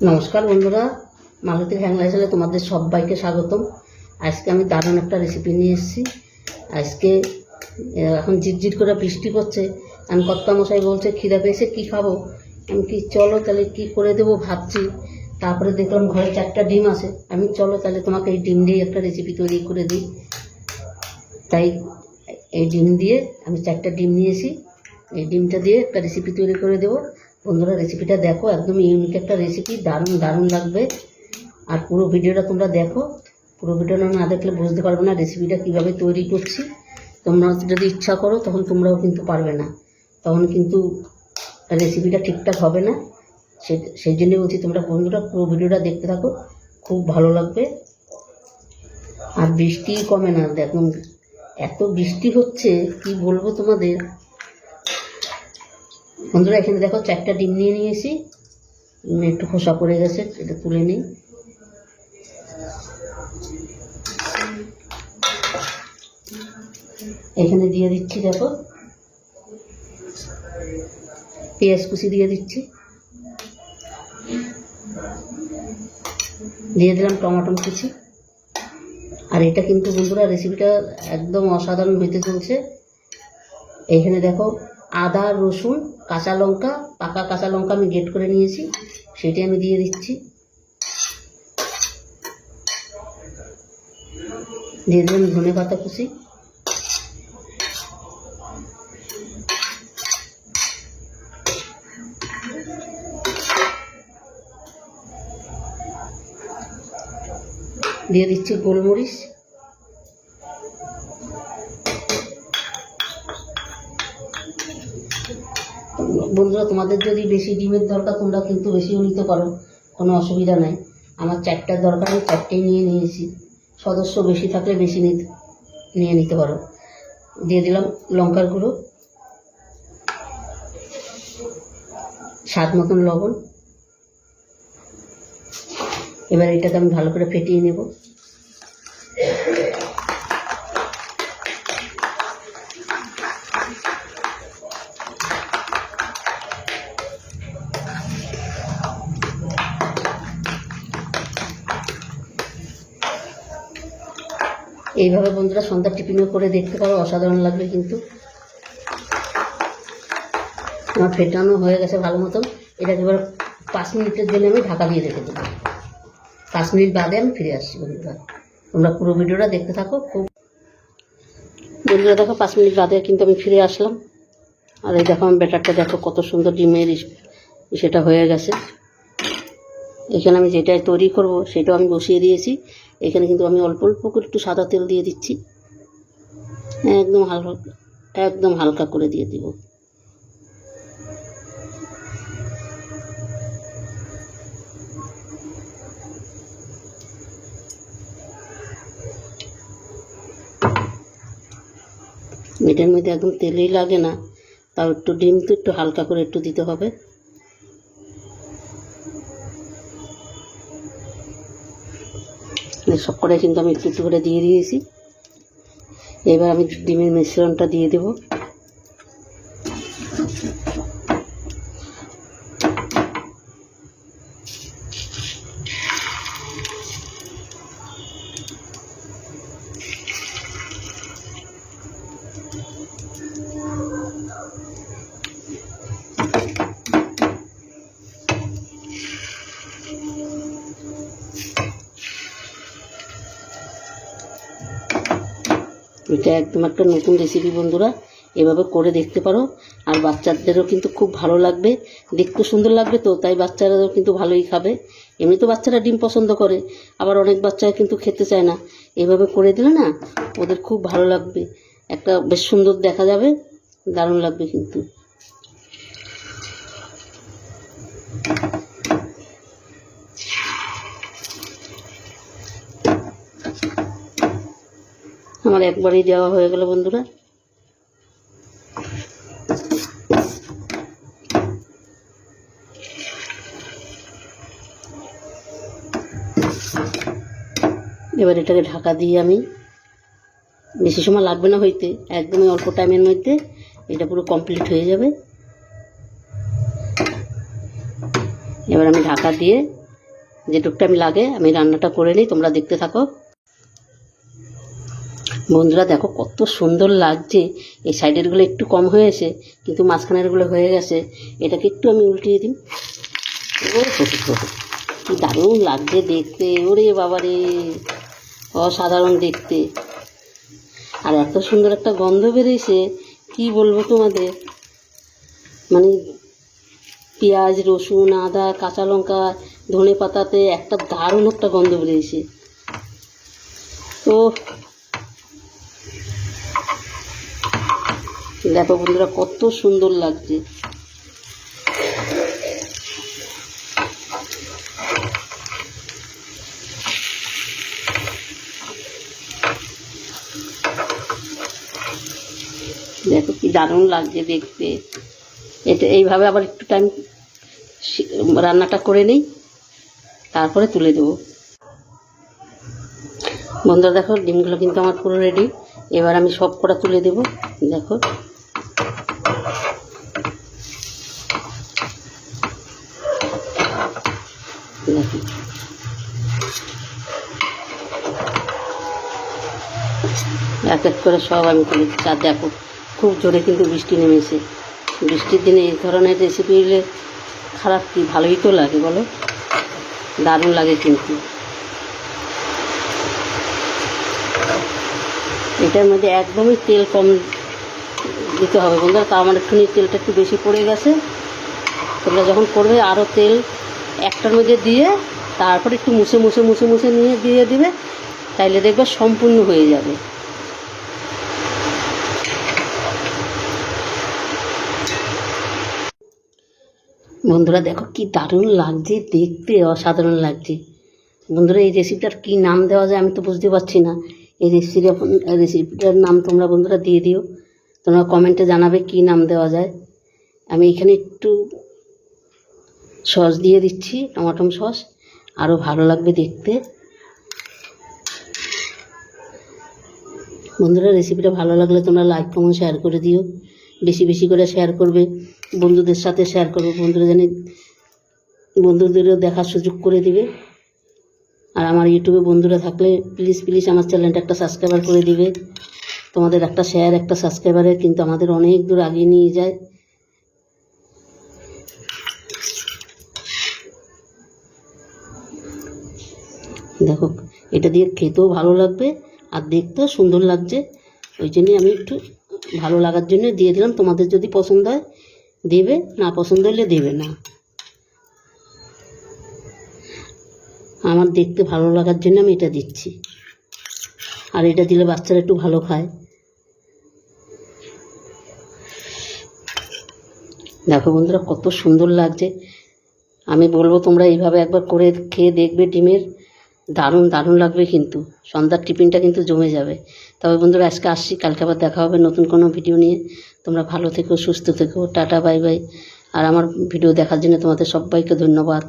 নমস্কার বন্ধুরা, মালতীর হ্যাং লাইফস্টাইলে তোমাদের সবাইকে স্বাগতম। আজকে আমি দারুণ একটা রেসিপি নিয়ে এসেছি। আজকে এখন ঝিরঝির করে বৃষ্টি পড়ছে। আমি কর্তামশাই বলছে খিদে পেয়েছে, কী খাবো। আমি কি চলো তাহলে কি করে দেবো ভাবছি। তারপরে দেখলাম ঘরে 4টা ডিম আছে। আমি চলো তাহলে তোমাকে এই ডিম দিয়ে একটা রেসিপি তৈরি করে দিই। তাই এই ডিম দিয়ে আমি 4টা ডিম নিয়েছি। এই ডিমটা দিয়ে একটা রেসিপি তৈরি করে দেবো। বন্ধুরা রেসিপিটা দেখো, একদম ইউনিক একটা রেসিপি, দারুণ দারুণ লাগবে। আর পুরো ভিডিওটা তোমরা দেখো, পুরো ভিডিওটা না দেখলে বুঝতে পারবে না রেসিপিটা কীভাবে তৈরি করছি। তোমরা যদি ইচ্ছা করো তখন তোমরাও কিন্তু পারবে না, তখন কিন্তু রেসিপিটা ঠিকঠাক হবে না। সেই জন্যই বলছি তোমরা বন্ধুরা পুরো ভিডিওটা দেখতে থাকো, খুব ভালো লাগবে। আর বৃষ্টি কমে না, দেখুন এত বৃষ্টি হচ্ছে কি বলবো তোমাদের। বন্ধুরা এখানে দেখো 4টা ডিম নিয়ে নিয়েছি। একটু খোসা পড়ে গেছে, এটা তুলে নিই। এখানে দিয়ে দিচ্ছি, দেখো পেঁয়াজ কুচি দিয়ে দিচ্ছি, দিয়ে দিলাম টমেটো কুচি। আর এটা কিন্তু বন্ধুরা রেসিপিটা একদম অসাধারণ হইতে চলছে। এইখানে দেখো আদা, রসুন, কাঁচা লঙ্কা, পাকা কাঁচা লঙ্কা আমি গ্রেট করে নিয়েছি, সেটি আমি দিয়ে দিচ্ছি। দিয়ে দিলাম ধনে পাতা কুচি, দিয়ে দিচ্ছি গোলমরিচ, বন্ধুরা তোমাদের যদি বেশি ডিমের দরকার তোমরা কিন্তু বেশিও নিতে পারো, কোনো অসুবিধা নাই। আমার 4টার দরকার, আমি 4টেই নিয়ে নিয়েছি। সদস্য বেশি থাকলে বেশি নিয়ে নিতে পারো। দিয়ে দিলাম লঙ্কার গুঁড়ো, স্বাদ মতন লবণ। এবার এটাকে আমি ভালো করে ফেটিয়ে নেব। এইভাবে বন্ধুরা সন্ধ্যা টিফিনও করে দেখতে পারো, অসাধারণ লাগবে কিন্তু। আমার ফেটানো হয়ে গেছে ভালো মতন। এটাকে এবার 5 মিনিটের জন্য আমি ঢাকা দিয়ে রেখে দেবো। 5 মিনিট বাদে আমি ফিরে আসছি বন্ধুরা, তোমরা পুরো ভিডিওটা দেখতে থাকো। খুব বন্ধুরা দেখো 5 মিনিট বাদে কিন্তু আমি ফিরে আসলাম। আর এই দেখো আমার ব্যাটারটা দেখো কত সুন্দর ডিমের সেটা হয়ে গেছে। এখানে আমি যেটাই তৈরি করব সেটাও আমি বসিয়ে দিয়েছি। এখানে কিন্তু আমি অল্প অল্প করে একটু সাদা তেল দিয়ে দিচ্ছি, একদম হালকা করে দিয়ে দিব। এটার মধ্যে একদম তেলই লাগে না, তাও একটু ডিম তো একটু হালকা করে একটু দিতে হবে। সব করে কিন্তু আমি একটু একটু করে দিয়ে দিয়েছি। এবার আমি ডিমের মিশ্রণটা দিয়ে দেব। এটা একদম একটা নতুন রেসিপি বন্ধুরা, এভাবে করে দেখতে পারো। আর বাচ্চাদেরও কিন্তু খুব ভালো লাগবে, দেখতে সুন্দর লাগবে তো, তাই বাচ্চারাও কিন্তু ভালোই খাবে। এমনি তো বাচ্চারা ডিম পছন্দ করে, আবার অনেক বাচ্চারা কিন্তু খেতে চায় না। এভাবে করে দিলে না ওদের খুব ভালো লাগবে, একটা বেশ সুন্দর দেখা যাবে, দারুণ লাগবে কিন্তু। আমার একবারই দেওয়া হয়ে গেল বন্ধুরা। এবার এটাকে ঢাকা দিয়ে আমি, বেশি সময় লাগবে না হইতে, একদমই অল্প টাইমের মধ্যে এটা পুরো কমপ্লিট হয়ে যাবে। এবার আমি ঢাকা দিয়ে যেটুকটা আমি লাগে আমি রান্নাটা করে নিই, তোমরা দেখতে থাকো। বন্ধুরা দেখো কত সুন্দর লাগছে। এই সাইডেরগুলো একটু কম হয়েছে, কিন্তু মাঝখানেরগুলো হয়ে গেছে। এটাকে একটু আমি উল্টিয়ে দিই। ও কি দারুণ লাগছে দেখতে, ওরে বাবারে অসাধারণ দেখতে। আর এত সুন্দর একটা গন্ধ বেরিয়েছে, কি বলবো তোমাদের। মানে পেঁয়াজ, রসুন, আদা, কাঁচা লঙ্কা, ধনে পাতাতে একটা দারুণ একটা গন্ধ বেরিয়েছে। তো দেখো বন্ধুরা কত সুন্দর লাগছে। দেখো কি দারুণ লাগছে দেখতে। এটা এইভাবে আবার একটু টাইম রান্নাটা করে নিই, তারপরে তুলে দেবো। বন্ধুরা দেখো ডিমগুলো কিন্তু আমার পুরো রেডি। এবার আমি সব কটা তুলে দেবো। দেখো দেখো এক এক করে সব আমি তুলে দিচ্ছি। আর দেখো খুব জোরে কিন্তু বৃষ্টি নেমেছে। বৃষ্টির দিনে এই ধরনের রেসিপি হলে খারাপ কি, ভালোই তো লাগে বলো, দারুণ লাগে। কিন্তু এটার মধ্যে একদমই তেল কম দিতে হবে বন্ধুরা। তা আমার একটুখানি তেলটা একটু বেশি পড়ে গেছে। তোমরা যখন করবে আরও তেল একটার মধ্যে দিয়ে তারপর একটু মুছে মুছে মুছে মুছে নিয়ে দিয়ে দিবে, তাইলে দেখবে সম্পূর্ণ হয়ে যাবে। বন্ধুরা দেখো কি দারুণ লাগছে দেখতে, অসাধারণ লাগছে। বন্ধুরা এই রেসিপিটার কী নাম দেওয়া যায় আমি তো বুঝতে পারছি না। এই রেসিপিটার নাম তোমরা বন্ধুরা দিয়ে দিও, তোমরা কমেন্টে জানাবে কী নাম দেওয়া যায়। আমি এখানে একটু সস দিয়ে দিচ্ছি, টমেটো সস, আরও ভালো লাগবে দেখতে। বন্ধুরা রেসিপিটা ভালো লাগলে তোমরা লাইক কমেন্ট শেয়ার করে দিও, বেশি বেশি করে শেয়ার করবে, বন্ধুদের সাথে শেয়ার করবে, বন্ধুরা জানি বন্ধুদেরও দেখার সুযোগ করে দিবে। আর আমার ইউটিউবে বন্ধুরা থাকলে প্লিজ প্লিজ আমার চ্যানেলটা একটা সাবস্ক্রাইবার করে দিবে। তোমাদের একটা শেয়ার একটা সাবস্ক্রাইবারে কিন্তু আমাদের অনেক দূর এগিয়ে নিয়ে যায়। দেখো এটা দিয়ে খেতেও ভালো লাগবে আর দেখতেও সুন্দর লাগছে, ওই জন্যই আমি একটু ভালো লাগার জন্য দিয়ে দিলাম। তোমাদের যদি পছন্দ হয় দেবে, না পছন্দ হলে দেবে না। আমার দেখতে ভালো লাগার জন্য আমি এটা দিচ্ছি। আর এটা দিলে বাচ্চারা একটু ভালো খায়। দেখো বন্ধুরা কত সুন্দর লাগছে। আমি বলবো তোমরা এইভাবে একবার করে খেয়ে দেখবে ডিমের, দারুণ দারুণ লাগবে। কিন্তু সন্ধ্যার টিফিনটা কিন্তু জমে যাবে। তবে বন্ধুরা আজকে আসছি, কালকে আবার দেখা হবে নতুন কোনো ভিডিও নিয়ে। তোমরা ভালো থেকো, সুস্থ থেকো, টাটা বাই বাই। আর আমার ভিডিও দেখার জন্য তোমাদের সবাইকে ধন্যবাদ।